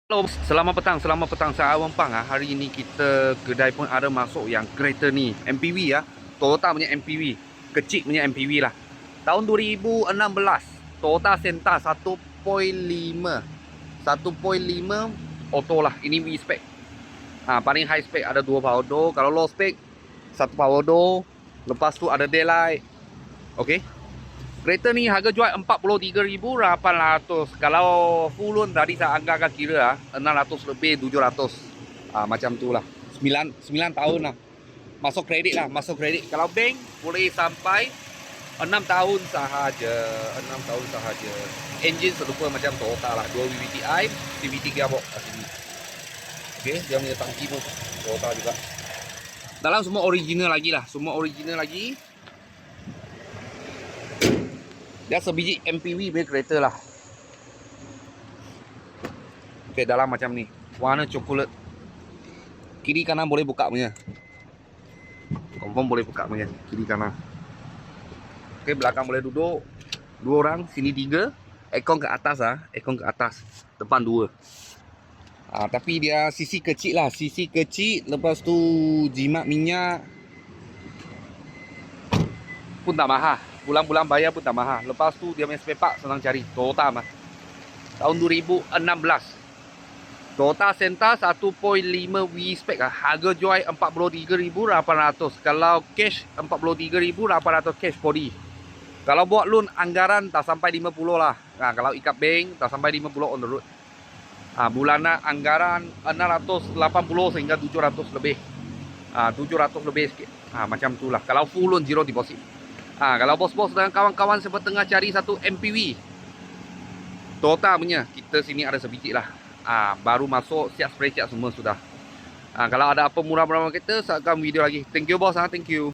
Hello, selamat petang saya Awang Pang. Hari ini kita kedai pun ada masuk yang kereta ni, MPV ya. Toyota punya MPV, kecil punya MPV lah. Tahun 2016, Toyota Senta 1.5 auto lah. Ini V spec. Paling high spec ada 2 power door, kalau low spec 1 power door. Lepas tu ada daylight. Okey. Kereta ni harga jual 43,800. Kalau full loan tadi saya anggarkan kira 600 lebih 700. Macam tu lah. 9 tahun lah. Masuk kredit lah, masuk kredit. Kalau bank boleh sampai 6 tahun sahaja. 6 tahun sahaja. Engine serupa macam Toyota lah. 2 VVTi, CVT gearbox kat sini. Okey, dia punya tangki pun Toyota juga. Dalam semua original lagi lah, semua original lagi. Dia sebiji MPV punya kereta lah. Okay, dalam macam ni. Warna coklat. Kiri kanan boleh buka punya. Confirm boleh buka punya. Kiri kanan. Okay, belakang boleh duduk 2 orang, sini 3. Aircon ke atas aircon ke atas. Depan 2. Tapi dia sisi kecil lah. Sisi kecil. Lepas tu jimat minyak pun tak mahal. Bulan-bulan bayar pun tak mahal. Lepas tu dia punya spare part senang cari. Toyota mah. Tahun 2016. Toyota Senta 1.5 V spec lah. Harga jual 43,800. Kalau cash 43,800 cash body. Kalau buat loan anggaran tak sampai 50 lah. Kalau ikat bank tak sampai 50 on the road. Bulanan anggaran 680 sehingga 700 lebih. 700 lebih sikit. Macam tu lah. Kalau full loan zero deposit. Kalau bos-bos dan kawan-kawan sempat tengah cari satu MPV Toyota punya, kita sini ada sebiji lah. Baru masuk, siap spray, siap semua sudah. Kalau ada apa murah-murah kita, saya akan video lagi. Thank you bos, thank you.